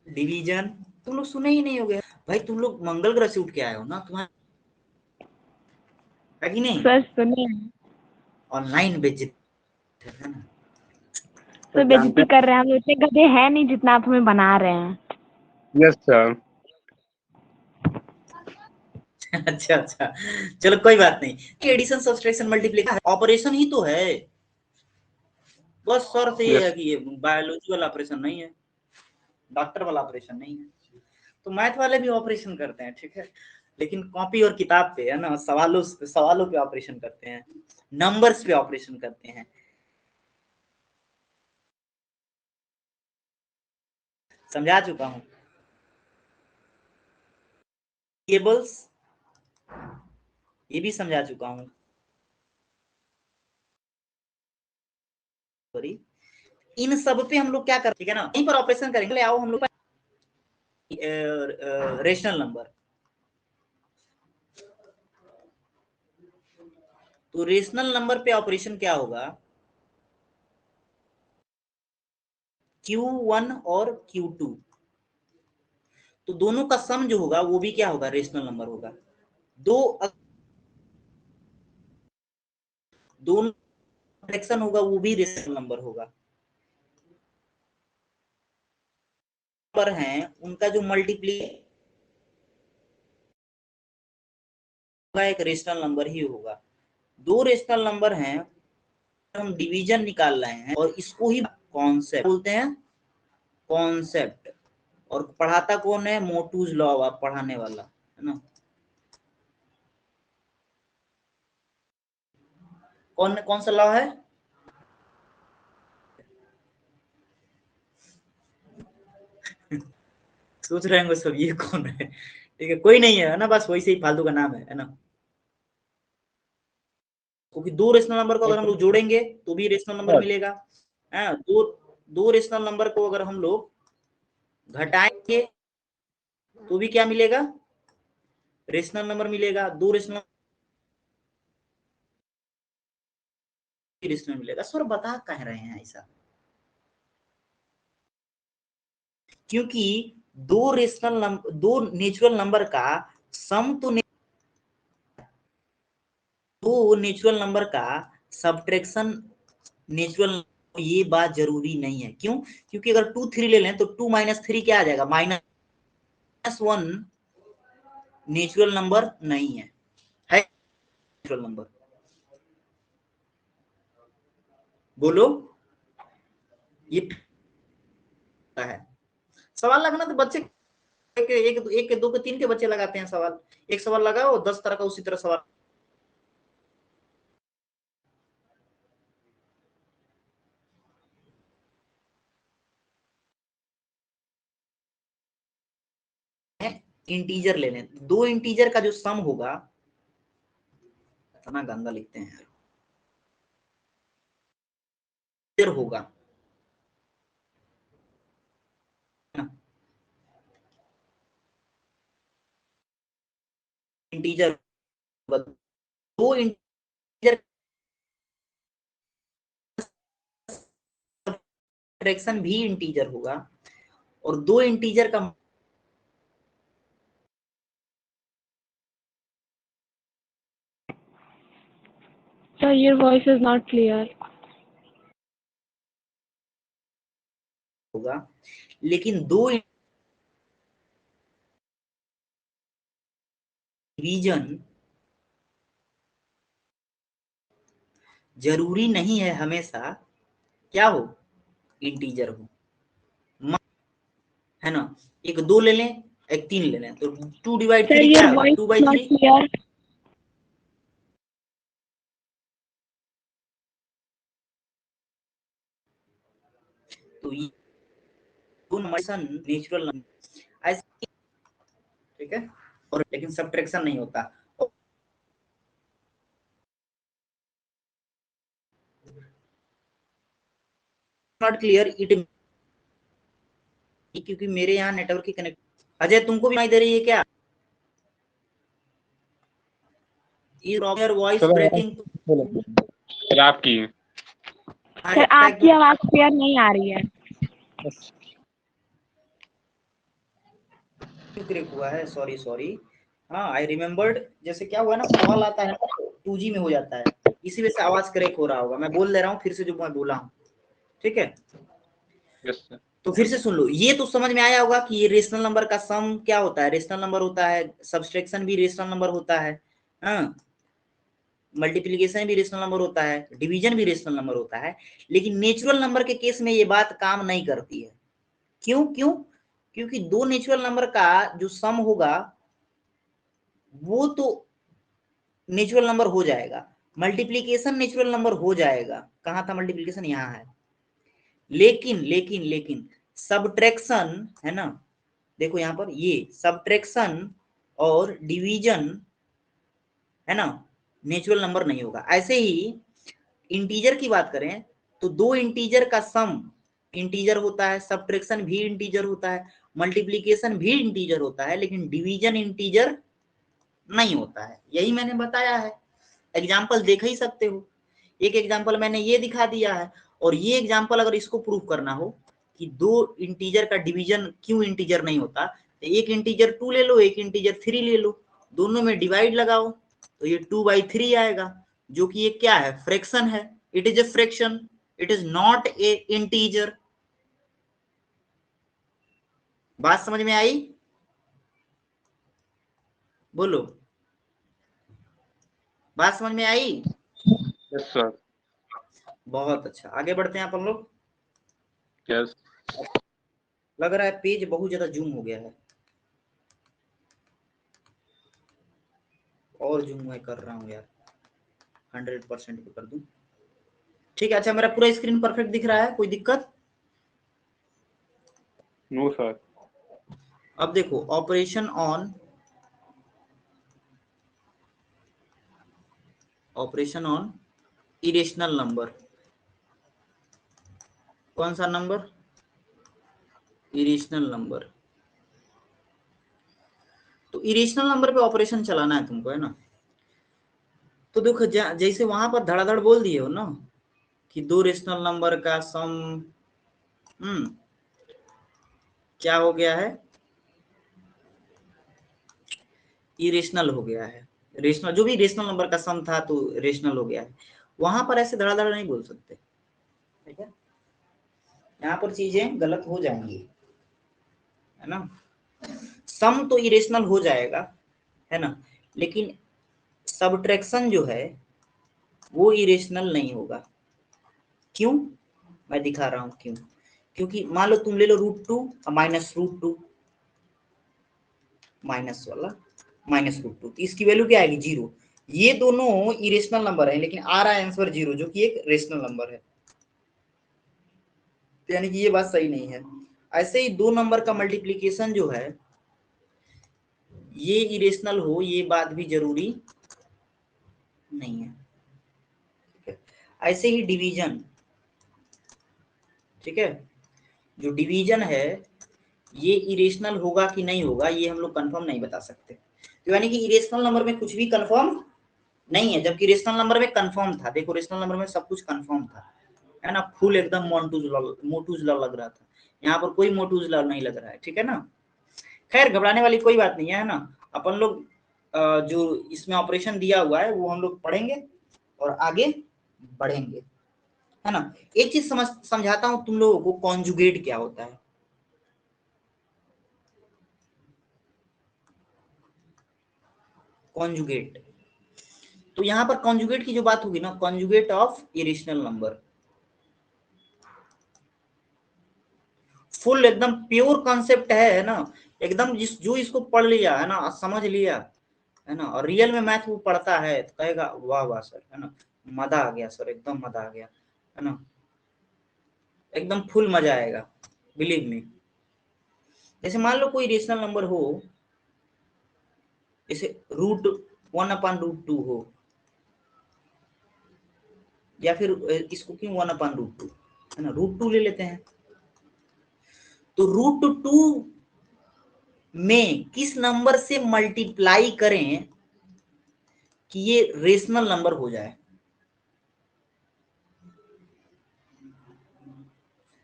डिवीजन, तुम लोग सुने ही नहीं होगे भाई, तुम लोग मंगल ग्रह से उठ के आए हो ना, तुम्हारा है कि नहीं? सर सुनिए, ऑनलाइन बेइज्जती है ना, तो बेइज्जती कर रहे हैं हम, इतने गधे हैं नहीं जितना आप हमें बना रहे हैं। Yes sir. अच्छा अच्छा, चलो कोई बात नहीं। एडिशन सब्सट्रैक्शन मल्टीप्लिकेशन ऑपरेशन ही तो है, बस सर से ये है कि ये बायोलॉजी वाला ऑपरेशन नहीं है, डॉक्टर वाला ऑपरेशन नहीं है। तो मैथ वाले भी ऑपरेशन करते हैं, ठीक है, लेकिन कॉपी और किताब पे, है ना, सवालों पे ऑपरेशन करते हैं, नंबर्स पे ऑपरेशन करते हैं। समझा चुका हूं, टेबल्स ये भी समझा चुका हूं, सॉरी। इन सब पे हम लोग क्या करते हैं, ठीक है ना, यहीं पर ऑपरेशन करेंगे। ले आओ हम लोग रेशनल नंबर, तो रेशनल नंबर पे ऑपरेशन क्या होगा, Q1 और Q2, तो दोनों का सम जो होगा वो भी क्या होगा, रेशनल नंबर होगा। दोनों फ्रैक्शन होगा वो भी रेशनल नंबर होगा। पर हैं उनका जो मल्टीप्लाई एक रेशनल नंबर ही होगा। दो रेशनल नंबर हैं, हम डिवीजन निकाल रहे हैं और इसको ही कॉन्सेप्ट बोलते हैं, कॉन्सेप्ट। और पढ़ाता कौन है, मोटूज लॉ पढ़ाने वाला, है ना, कौन सा लॉ है? सोच रहे होंगे सब ये कौन है, ठीक है, कोई नहीं है ना, बस वैसे ही फालतू का नाम है ना। क्योंकि दो रेशनल नंबर को अगर हम लोग जोड़ेंगे तो भी रेशनल नंबर मिलेगा, दो रेशनल नंबर को अगर हम लोग घटाएंगे तो भी क्या मिलेगा? रेशनल नंबर मिलेगा। दो रेशनल मिलेगा। सर बता कह रहे हैं ऐसा? क्योंकि दो नेचुरल नंबर का सम तो दो नेचुरल नंबर का सब्ट्रैक्शन नेचुरल, ये बात जरूरी नहीं है। क्यों? क्योंकि अगर 2 3 ले लें तो 2 - 3 क्या आ जाएगा? -1 नेचुरल नंबर नहीं है, है नेचुरल नंबर? बोलो, ये है सवाल लगना तो बच्चे एक के दो के तीन के बच्चे लगाते हैं सवाल। एक सवाल लगाओ 10 तरह का उसी तरह सवाल। इंटीजर ले लें, दो इंटीजर का जो सम होगा, इतना गंदा लिखते हैं यार, होगा इंटीजर, दो इंटीजर फ्रैक्शन भी इंटीजर होगा, और दो इंटीजर का Sir, your voice is not clear. होगा, लेकिन दो डिवीजन जरूरी नहीं है हमेशा क्या हो? इंटीजर हो, है ना। एक 2 ले लें, एक 3 ले लें, तो 2/3 क्या होगा? 2/3। Clear. तो ये दो नंबर नेचुरल ऐसे, ठीक है, और लेकिन सब्ट्रैक्शन नहीं होता। नॉट क्लियर इट, क्योंकि मेरे यहाँ नेटवर्क की कनेक्ट। अजय तुमको भी सुनाई दे रही है क्या? Your voice breaking. सर आपकी सर आपकी आवाज क्लियर नहीं आ रही है। क्लिक हुआ है, सॉरी। हाँ आई रिमेम्बर्ड, जैसे क्या हुआ ना, कॉल आता है ना 2G में हो जाता है, इसी वजह से आवाज क्रैक हो रहा होगा। मैं बोल दे रहा हूँ फिर से जो मैं बोला हूँ, ठीक है। Yes sir. तो फिर से सुन लो, ये तो समझ में आया होगा कि ये रेशनल नंबर का सम क्या होता है? रेशनल नंबर होता है, सब्सट्रैक्शन भी रेशनल नंबर होता है, हाँ, मल्टीप्लिकेशन भी रेशनल नंबर होता है, डिवीजन भी रेशनल नंबर होता है। लेकिन नेचुरल नंबर के केस में ये बात काम नहीं करती है। क्यों? क्योंकि दो नेचुरल नंबर का जो सम होगा वो तो नेचुरल नंबर हो जाएगा, मल्टीप्लिकेशन नेचुरल नंबर हो जाएगा। कहाँ था मल्टीप्लिकेशन? यहाँ है। लेकिन सब्ट्रैक्शन है ना, देखो यहाँ पर ये सब्ट्रैक्शन और डिवीजन है ना, नेचुरल नंबर नहीं होगा। ऐसे ही इंटीजर की बात करें तो दो इंटीजर का सम इंटीजर होता है, सब्ट्रैक्शन भी इंटीजर होता है, मल्टीप्लिकेशन भी इंटीजर होता है, लेकिन डिवीजन इंटीजर नहीं होता है। यही मैंने बताया है, एग्जाम्पल देख ही सकते हो। एक एग्जाम्पल मैंने ये दिखा दिया है, और ये एग्जाम्पल अगर इसको प्रूव करना हो कि दो इंटीजर का डिवीजन क्यों इंटीजर नहीं होता, तो एक इंटीजर 2 ले लो, एक इंटीजर 3 ले लो, दोनों में डिवाइड लगाओ तो ये 2/3 आएगा, जो कि ये क्या है? फ्रैक्शन है। It is a fraction, it is not a integer. बात समझ में आई? बोलो, बात समझ में आई? Yes sir. बहुत अच्छा, आगे बढ़ते हैं अपन लोग। यस लग रहा है पेज बहुत ज्यादा जूम हो गया है, और जूम मैं कर रहा हूँ यार, 100% पे कर दूं, ठीक है। अच्छा मेरा पूरा स्क्रीन परफेक्ट दिख रहा है, कोई दिक्कत? No sir. अब देखो ऑपरेशन ऑन इरेशनल नंबर, कौन सा नंबर? Irrational number. तो इरेशनल नंबर पे ऑपरेशन चलाना है तुमको, है ना। तो देखो जैसे वहां पर धड़ाधड़ बोल दिए हो ना कि दो रेशनल नंबर का सम क्या हो गया है, इरेशनल हो गया है। रेशनल, जो भी रेशनल नंबर का सम था तो रेशनल हो गया है। वहां पर ऐसे धड़ाधड़ नहीं बोल सकते, ठीक है। यहाँ पर चीजें गलत हो जाएंगी, है ना। सम तो इरेशनल हो जाएगा, है ना, लेकिन सबट्रैक्शन जो है वो इरेशनल नहीं होगा। क्यों? मैं दिखा रहा हूं क्यों। क्योंकि मान लो तुम ले लो √2 और -√2, माइनस वाला -√2, तो इसकी वैल्यू क्या आएगी? 0। ये दोनों इरेशनल नंबर है, लेकिन आ रहा है आंसर 0, जो कि एक रेशनल नंबर है, यानी कि ये बात सही नहीं है। ऐसे ही दो नंबर का मल्टीप्लीकेशन जो है ये इरेशनल हो, ये बात भी जरूरी नहीं है, ठीक है। ऐसे ही डिवीजन, ठीक है, जो डिवीजन है ये इरेशनल होगा कि नहीं होगा ये हम लोग कंफर्म नहीं बता सकते। तो यानी कि इरेशनल नंबर में कुछ भी कंफर्म नहीं है, जबकि रेशनल नंबर में कंफर्म था। देखो रेशनल नंबर में सब कुछ कंफर्म था, है ना, फुल एकदम मोटूजुला लग रहा था। यहाँ पर कोई मोटूजुला नहीं लग रहा है, ठीक है ना। खैर घबराने वाली कोई बात नहीं है ना। अपन लोग जो इसमें ऑपरेशन दिया हुआ है वो हम लोग पढ़ेंगे और आगे बढ़ेंगे, है ना। एक चीज समझाता हूं तुम लोगों को, कॉन्जुगेट क्या होता है। कॉन्जुगेट, तो यहाँ पर कॉन्जुगेट की जो बात होगी ना, conjugate of irrational number, full एकदम प्योर कॉन्सेप्ट है ना, एकदम जिस जो इसको पढ़ लिया है ना, समझ लिया है ना, और रियल में मैथ वो पढ़ता है तो कहेगा वाह वाह सर, है ना, मजा आ गया सर, एकदम मजा आ गया, है ना, एकदम फुल मजा आएगा, बिलीव मी। जैसे मान लो कोई रेशनल नंबर हो, जैसे √1/√2 हो, या फिर इसको क्यों 1/√2, है ना, √2 ले लेते हैं। तो √2 में किस नंबर से मल्टीप्लाई करें कि ये रेशनल नंबर हो जाए?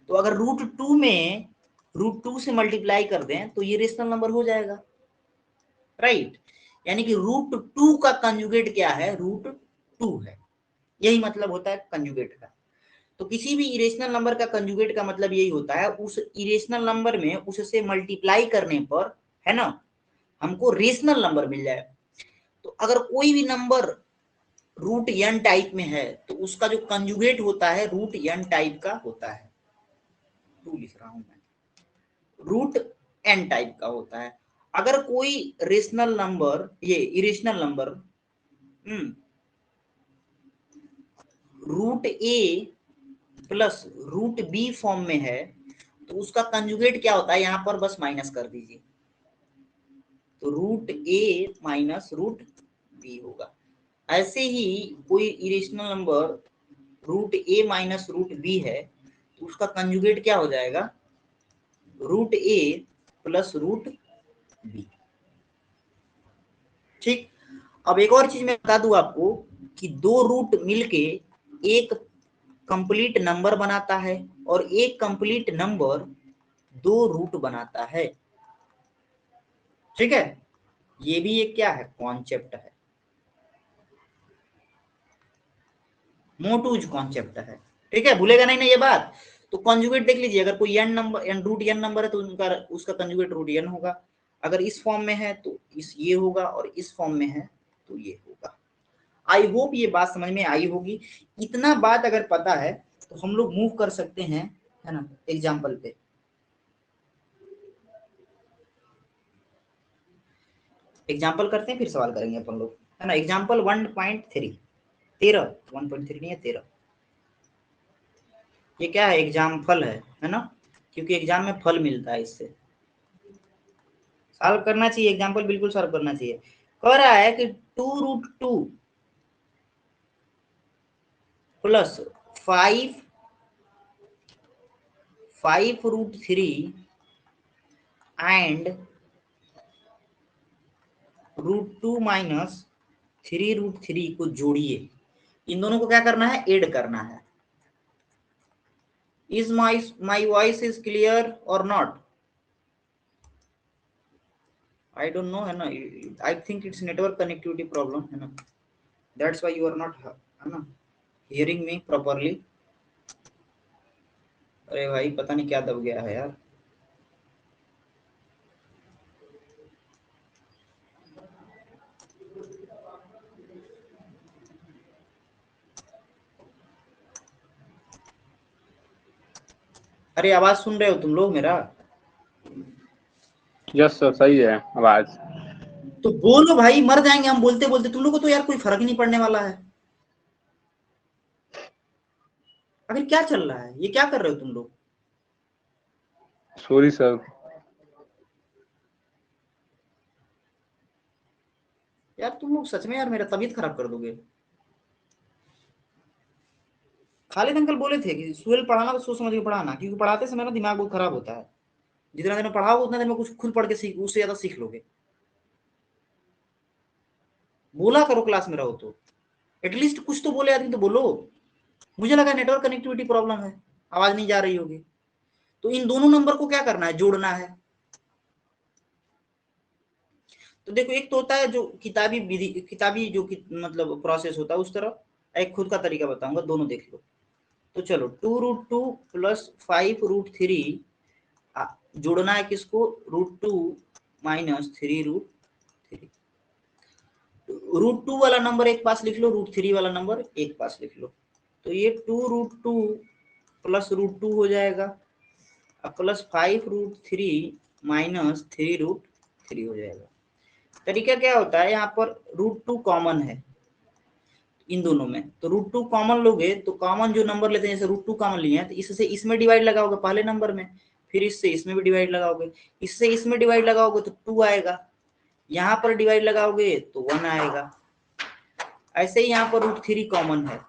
तो अगर √2 में √2 से मल्टीप्लाई कर दें तो ये रेशनल नंबर हो जाएगा, राइट। यानी कि √2 का कंजुगेट क्या है? √2 है। यही मतलब होता है कंजुगेट का। तो किसी भी इरेशनल नंबर का कंजुगेट का मतलब यही होता है, उस इरेशनल नंबर में उससे मल्टीप्लाई करने पर, है ना, हमको रेशनल नंबर मिल जाए। तो अगर कोई भी नंबर √n टाइप में है तो उसका जो कंजुगेट होता है √n टाइप का होता है। 2 लिख रहा हूं मैं, √n टाइप का होता है। अगर कोई रेशनल नंबर, ये irrational number √a plus √b form में है तो उसका कंजुगेट क्या होता है? यहां पर बस माइनस कर दीजिए, तो √a माइनस √b होगा। ऐसे ही कोई irrational number √a minus √b है तो उसका कंजुगेट क्या हो जाएगा? √a प्लस √b, ठीक। अब एक और चीज मैं बता दूं आपको कि दो रूट मिलके एक कंप्लीट नंबर बनाता है और एक कंप्लीट नंबर दो रूट बनाता है, ठीक है। ये भी एक क्या है? कॉन्सेप्ट है, मोटूज कॉन्सेप्ट है, ठीक है, भूलेगा नहीं ना ये बात। तो कॉन्जुगेट देख लीजिए, अगर कोई n नंबर √n नंबर है तो उनका उसका कंजुगेट √n होगा। अगर इस फॉर्म में है तो इस ये होगा, और इस फॉर्म में है तो ये होगा। आई होप ये बात समझ में आई होगी। इतना बात अगर पता है तो हम लोग मूव कर सकते हैं, है ना, एग्जाम्पल पे। एग्जाम्पल करते हैं फिर सवाल करेंगे अपन लोग, है ना। एग्जाम्पल 1.3 13, 1.3 नहीं है 13। ये क्या है? एग्जाम फल है ना, क्योंकि एग्जाम में फल मिलता है इससे। सॉल्व करना चाहिए, एग्जाम्पल बिल्कुल सॉल्व करना चाहिए। कह रहा है कि 2√2 प्लस 5√3 एंड √2 माइनस 3√3 को जोड़िए। इन दोनों को क्या करना है? ऐड करना है। Is my voice is clear और नॉट? आई डोंट नो, है ना। I think it's network connectivity problem, है ना। That's why you are not, है ना, हियरिंग मी प्रॉपरली। अरे भाई पता नहीं क्या दब गया है यार। अरे आवाज सुन रहे हो तुम लोग मेरा? यस सर, सही है आवाज। तो बोलो भाई, मर जाएंगे हम बोलते बोलते। तुम लोग को तो यार कोई फर्क नहीं पड़ने वाला है। अभी क्या चल रहा है? ये क्या कर रहे हो तुम लोग? Sorry sir. यार तुम लोग सच में यार मेरा तबीयत खराब कर दोगे। खालिद अंकल बोले थे कि सुहेल पढ़ाना तो सोच समझ के पढ़ाना, क्योंकि पढ़ाते समय ना दिमाग बहुत खराब होता है। जितना देर में पढ़ाओगे उतना देर में कुछ खुद पढ़ के सीख, उससे ज्यादा सीख लोगे। बोला करो क्लास में रहो तो, एटलीस्ट कुछ तो बोले आदमी तो बोलो। मुझे लगा नेटवर्क कनेक्टिविटी प्रॉब्लम है, आवाज नहीं जा रही होगी। तो इन दोनों नंबर को क्या करना है? जोड़ना है। तो देखो, एक तो होता है जो किताबी विधि, किताबी जो मतलब प्रोसेस होता है उस तरह, एक खुद का तरीका बताऊंगा, दोनों देख लो। तो चलो 2√2 प्लस 5√3 जोड़ना है किसको? √2 माइनस 3√3। √2 वाला नंबर एक पास लिख लो, √3 वाला नंबर एक पास लिख लो। तो ये 2√2 प्लस √2 हो जाएगा, प्लस 5√3 माइनस 3√3 हो जाएगा। तरीका क्या होता है? यहाँ पर √2 कॉमन है इन दोनों में, तो √2 कॉमन लोगे तो कॉमन जो नंबर लेते हैं, जैसे √2 कॉमन लिए हैं तो इससे इसमें डिवाइड लगाओगे पहले नंबर में, फिर इससे इसमें भी डिवाइड लगाओगे, इससे इसमें डिवाइड लगाओगे तो 2 आएगा, यहाँ पर डिवाइड लगाओगे तो 1 आएगा। ऐसे ही यहाँ पर √3 कॉमन है,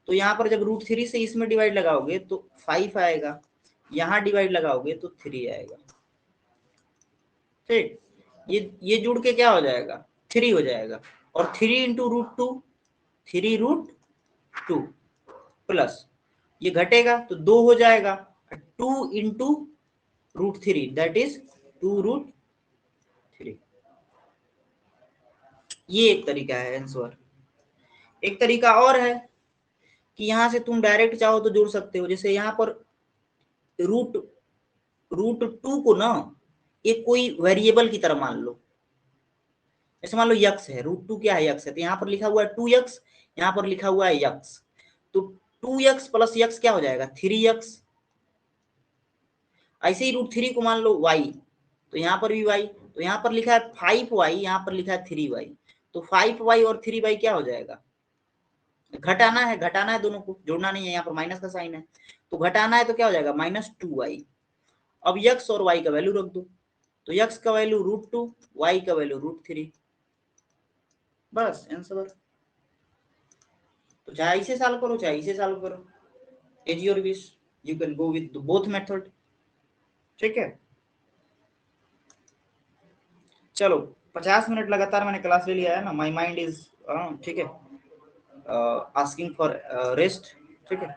तो यहाँ पर जब √3 से इसमें डिवाइड लगाओगे तो 5 आएगा, यहाँ डिवाइड लगाओगे तो 3 आएगा। ठीक, ये जुड़ के क्या हो जाएगा? 3 हो जाएगा। और 3 इंटू √2, 3√2 प्लस ये घटेगा तो 2 हो जाएगा, 2 इंटू √3 दैट इज 2√3। ये एक तरीका है आंसर। एक तरीका और है कि यहां से तुम डायरेक्ट चाहो तो जोड़ सकते हो। जैसे यहाँ पर √2 को ना एक कोई वेरिएबल की तरह मान लो। जैसे मान लो यक्स है, √2 क्या है? यक्स है, तो यहाँ पर लिखा हुआ है 2x, यहाँ पर लिखा हुआ है यक्स, तो 2x प्लस यक्स क्या हो जाएगा? 3x। ऐसे ही √3 को मान लो y, तो यहाँ पर भी y, तो यहाँ पर लिखा है 5y, यहाँ पर लिखा है 3y, तो 5y और 3y क्या हो जाएगा? घटाना है दोनों को, जोड़ना नहीं है। यहाँ पर माइनस का साइन है तो घटाना है, तो क्या हो जाएगा? -2y। अब x और y का वैल्यू रख दो, तो x का वैल्यू √2, y का वैल्यू √3, बस आंसर। तो चाहे इसे सॉल्व करो चाहे इसे सॉल्व करो, as your wish, you can go with both method. ठीक है, चलो 50 मिनट लगातार मैंने क्लास ले लिया है ना, माय माइंड इज ठीक है, आस्किंग फॉर रेस्ट। ठीक है।